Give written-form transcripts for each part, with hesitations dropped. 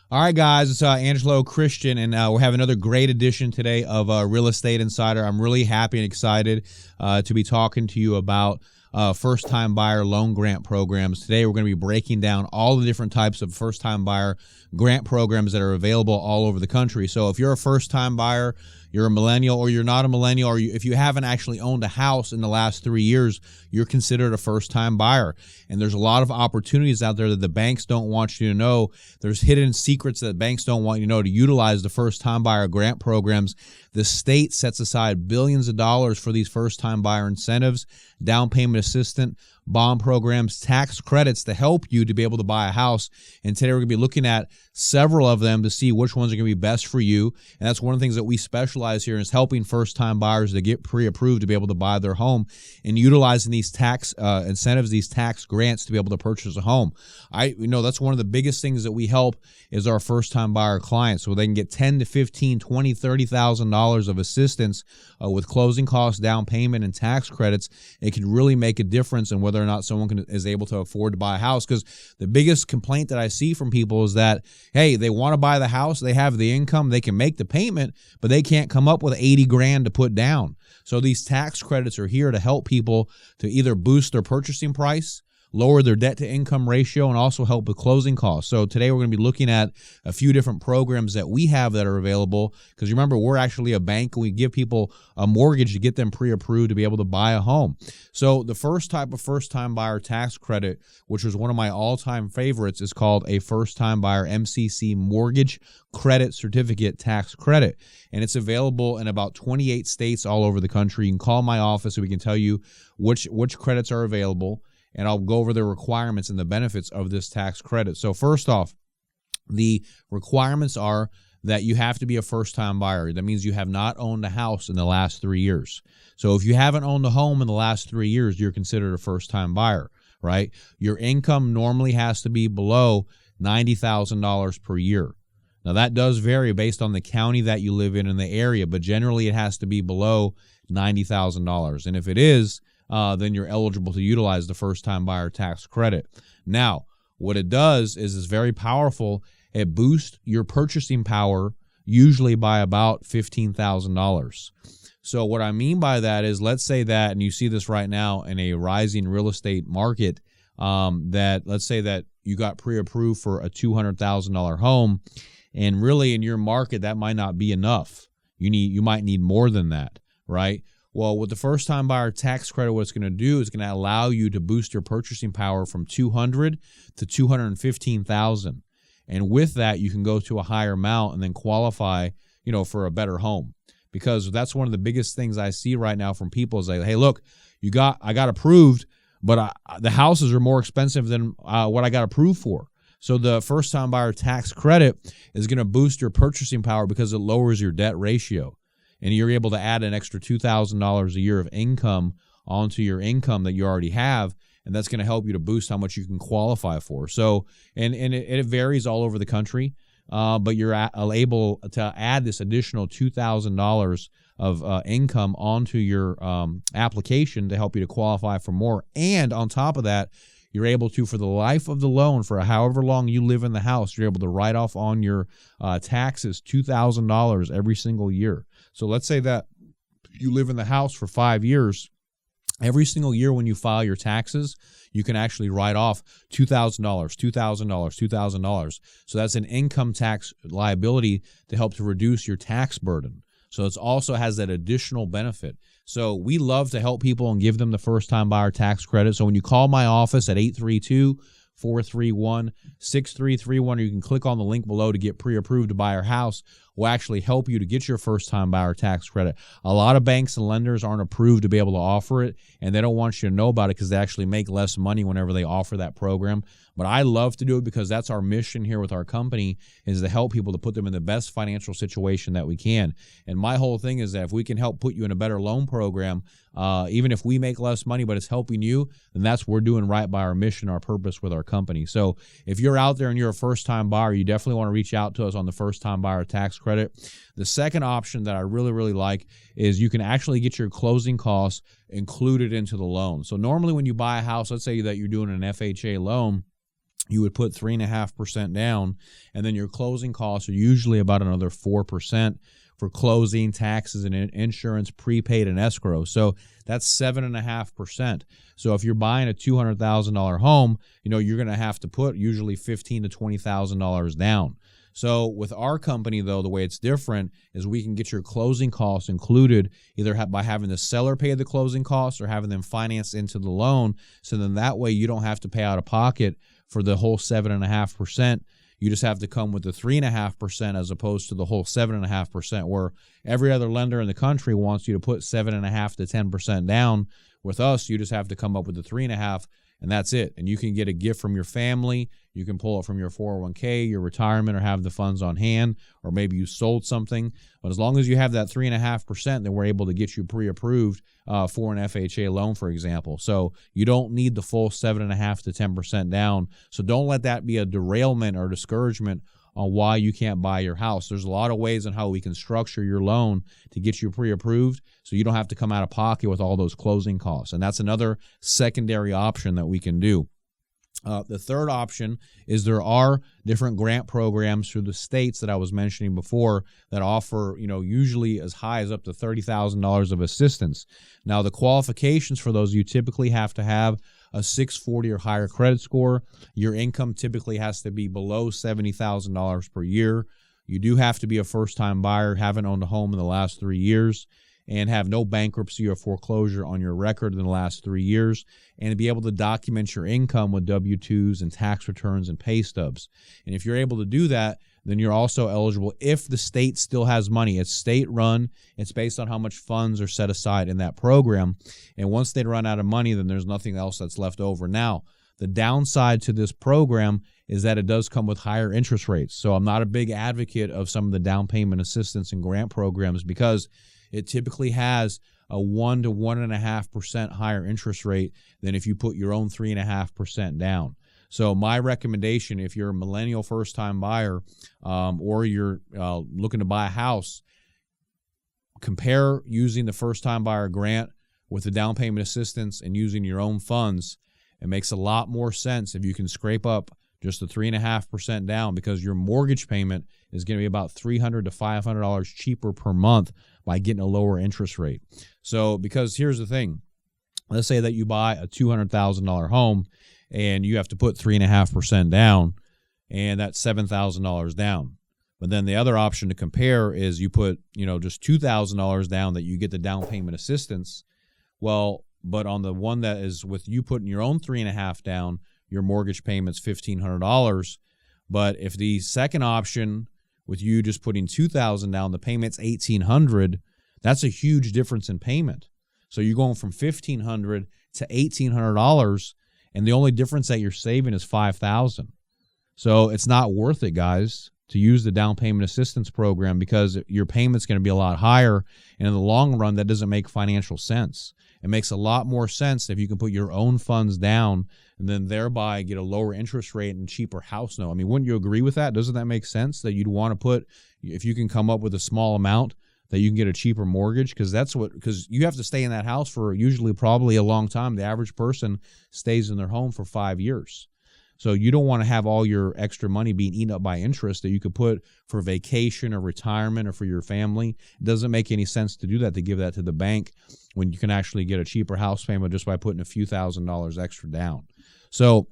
All right, guys, it's Angelo Christian, and we have another great edition today of Real Estate Insider. I'm really happy and excited to be talking to you about first-time buyer loan grant programs. Today, we're going to be breaking down all the different types of first-time buyer grant programs that are available all over the country. So if you're a first-time buyer, you're a millennial, or you're not a millennial, or if you haven't actually owned a house in the last 3 years, you're considered a first-time buyer. And there's a lot of opportunities out there that the banks don't want you to know. There's hidden secrets that banks don't want you to know to utilize the first-time buyer grant programs. The state sets aside billions of dollars for these first-time buyer incentives, down payment assistance, bond programs, tax credits to help you to be able to buy a house. And today we're going to be looking at several of them to see which ones are going to be best for you. And that's one of the things that we specialize here is helping first-time buyers to get pre-approved to be able to buy their home and utilizing these tax incentives, these tax grants to be able to purchase a home. That's one of the biggest things that we help is our first-time buyer clients, so they can get $10,000 to $15,000, $20,000, $30,000 of assistance with closing costs, down payment, and tax credits. It can really make a difference in whether or not someone is able to afford to buy a house. Because the biggest complaint that I see from people is that, hey, they want to buy the house, they have the income, they can make the payment, but they can't come up with 80 grand to put down. So these tax credits are here to help people to either boost their purchasing price, lower their debt-to-income ratio, and also help with closing costs. So today we're going to be looking at a few different programs that we have that are available, because remember, we're actually a bank, and we give people a mortgage to get them pre-approved to be able to buy a home. So the first type of first-time buyer tax credit, which was one of my all-time favorites, is called a first-time buyer MCC mortgage credit certificate tax credit. And it's available in about 28 states all over the country. You can call my office so we can tell you which credits are available, and I'll go over the requirements and the benefits of this tax credit. So first off, the requirements are that you have to be a first-time buyer. That means you have not owned a house in the last 3 years. So if you haven't owned a home in the last 3 years, you're considered a first-time buyer, right? Your income normally has to be below $90,000 per year. Now, that does vary based on the county that you live in and the area, but generally it has to be below $90,000. And if it is, then you're eligible to utilize the first-time buyer tax credit. Now, what it does is it's very powerful. It boosts your purchasing power usually by about $15,000. So what I mean by that is, let's say that, and you see this right now in a rising real estate market, that let's say that you got pre-approved for a $200,000 home, and really in your market that might not be enough. You might need more than that, right? Well, with the first-time buyer tax credit, what it's going to do is going to allow you to boost your purchasing power from $200,000 to $215,000, and with that, you can go to a higher amount and then qualify, for a better home. Because that's one of the biggest things I see right now from people is like, hey, look, I got approved, but the houses are more expensive than what I got approved for. So the first-time buyer tax credit is going to boost your purchasing power because it lowers your debt ratio. And you're able to add an extra $2,000 a year of income onto your income that you already have, and that's going to help you to boost how much you can qualify for. So, and it varies all over the country, but you're able to add this additional $2,000 of income onto your application to help you to qualify for more. And on top of that, you're able to, for the life of the loan, for however long you live in the house, you're able to write off on your taxes $2,000 every single year. So let's say that you live in the house for 5 years. Every single year when you file your taxes, you can actually write off $2,000, $2,000, $2,000. So that's an income tax liability to help to reduce your tax burden. So it also has that additional benefit. So we love to help people and give them the first-time buyer tax credit. So when you call my office at 832-431-6331, or you can click on the link below to get pre-approved to buy your house, will actually help you to get your first-time buyer tax credit. A lot of banks and lenders aren't approved to be able to offer it, and they don't want you to know about it because they actually make less money whenever they offer that program. But I love to do it because that's our mission here with our company, is to help people to put them in the best financial situation that we can. And my whole thing is that if we can help put you in a better loan program, even if we make less money, but it's helping you, then that's what we're doing right by our mission, our purpose with our company. So if you're out there and you're a first-time buyer, you definitely want to reach out to us on the first-time buyer tax credit. The second option that I really, really like is you can actually get your closing costs included into the loan. So normally when you buy a house, let's say that you're doing an FHA loan, you would put 3.5% down, and then your closing costs are usually about another 4% for closing, taxes, and insurance, prepaid, and escrow. So that's 7.5%. So if you're buying a $200,000 home, you're going to have to put usually $15,000 to $20,000 down. So with our company, though, the way it's different is we can get your closing costs included either by having the seller pay the closing costs or having them financed into the loan. So then that way you don't have to pay out of pocket for the whole 7.5%. You just have to come with the 3.5% as opposed to the whole 7.5%, where every other lender in the country wants you to put 7.5% to 10% down. With us, you just have to come up with the 3.5%, and that's it. And you can get a gift from your family. You can pull it from your 401k, your retirement, or have the funds on hand, or maybe you sold something. But as long as you have that 3.5%, then we're able to get you pre-approved for an FHA loan, for example. So you don't need the full 7.5% to 10% down. So don't let that be a derailment or discouragement on why you can't buy your house. There's a lot of ways on how we can structure your loan to get you pre-approved so you don't have to come out of pocket with all those closing costs. And that's another secondary option that we can do. The third option is there are different grant programs through the states that I was mentioning before that offer, usually as high as up to $30,000 of assistance. Now, the qualifications for those, you typically have to have a 640 or higher credit score. Your income typically has to be below $70,000 per year. You do have to be a first-time buyer, haven't owned a home in the last 3 years, and have no bankruptcy or foreclosure on your record in the last 3 years, and to be able to document your income with W-2s and tax returns and pay stubs. And if you're able to do that, then you're also eligible if the state still has money. It's state-run. It's based on how much funds are set aside in that program. And once they run out of money, then there's nothing else that's left over. Now, the downside to this program is that it does come with higher interest rates. So I'm not a big advocate of some of the down payment assistance and grant programs because it typically has a 1 to 1.5% higher interest rate than if you put your own 3.5% down. So my recommendation, if you're a millennial first-time buyer or you're looking to buy a house, compare using the first-time buyer grant with the down payment assistance and using your own funds. It makes a lot more sense if you can scrape up just the 3.5% down, because your mortgage payment is going to be about $300 to $500 cheaper per month by getting a lower interest rate. So, because here's the thing, let's say that you buy a $200,000 home and you have to put 3.5% down, and that's $7,000 down. But then the other option to compare is you put, just $2,000 down that you get the down payment assistance. Well, but on the one that is with you putting your own 3.5% down, your mortgage payment's $1,500. But if the second option with you just putting $2,000 down, the payment's $1,800, that's a huge difference in payment. So you're going from $1,500 to $1,800, and the only difference that you're saving is $5,000. So it's not worth it, guys, to use the down payment assistance program, because your payment's going to be a lot higher, and in the long run, that doesn't make financial sense. It makes a lot more sense if you can put your own funds down and then thereby get a lower interest rate and cheaper house note. I mean, wouldn't you agree with that? Doesn't that make sense that you'd want to put, if you can come up with a small amount, that you can get a cheaper mortgage? Because you have to stay in that house for usually probably a long time. The average person stays in their home for 5 years. So you don't want to have all your extra money being eaten up by interest that you could put for vacation or retirement or for your family. It doesn't make any sense to do that, to give that to the bank when you can actually get a cheaper house payment just by putting a few $1,000s extra down. So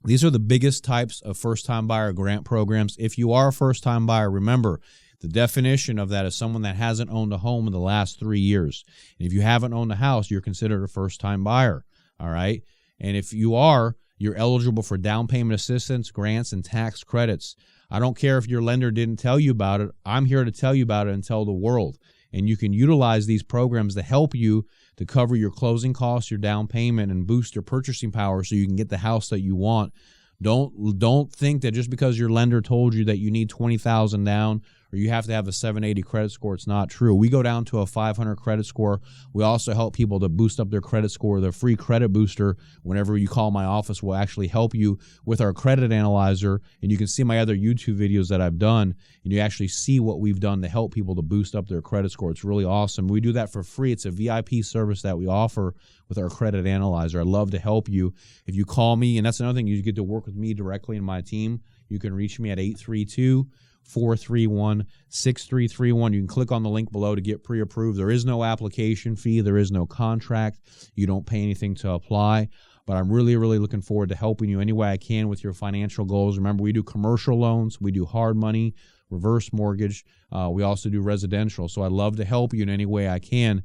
these are the biggest types of first-time buyer grant programs. If you are a first-time buyer, remember, the definition of that is someone that hasn't owned a home in the last 3 years. And if you haven't owned a house, you're considered a first-time buyer, all right? And if you are, you're eligible for down payment assistance, grants, and tax credits. I don't care if your lender didn't tell you about it. I'm here to tell you about it and tell the world. And you can utilize these programs to help you to cover your closing costs, your down payment, and boost your purchasing power so you can get the house that you want. Don't think that just because your lender told you that you need $20,000 down or or you have to have a 780 credit score. It's not true. We go down to a 500 credit score. We also help people to boost up their credit score. The free credit booster, whenever you call my office, will actually help you with our credit analyzer. And you can see my other YouTube videos that I've done, and you actually see what we've done to help people to boost up their credit score. It's really awesome. We do that for free. It's a VIP service that we offer with our credit analyzer. I'd love to help you. If you call me, and that's another thing, you get to work with me directly and my team. You can reach me at 832-431-6331. You can click on the link below to get pre-approved. There is no application fee. There is no contract. You don't pay anything to apply. But I'm really, really looking forward to helping you any way I can with your financial goals. Remember, we do commercial loans. We do hard money, reverse mortgage. We also do residential. So I'd love to help you in any way I can.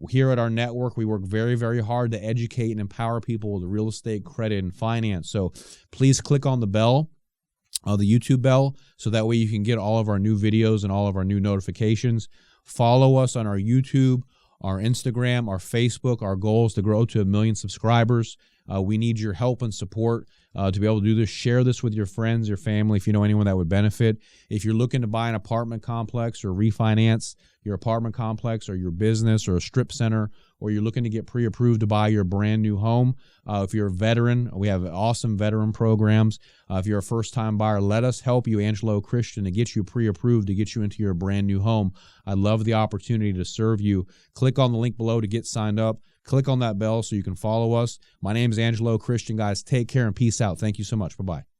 Here at our network, we work very, very hard to educate and empower people with real estate, credit, and finance. So please click on the bell, the YouTube bell, so that way you can get all of our new videos and all of our new notifications. Follow us on our YouTube, our Instagram, our Facebook. Our goal is to grow to 1 million subscribers. We need your help and support to be able to do this. Share this with your friends, your family, if you know anyone that would benefit. If you're looking to buy an apartment complex or refinance your apartment complex or your business or a strip center, or you're looking to get pre-approved to buy your brand new home, if you're a veteran, we have awesome veteran programs. If you're a first-time buyer, let us help you, Angelo Christian, to get you pre-approved, to get you into your brand new home. I love the opportunity to serve you. Click on the link below to get signed up. Click on that bell so you can follow us. My name is Angelo Christian, guys. Take care and peace out. Thank you so much. Bye-bye.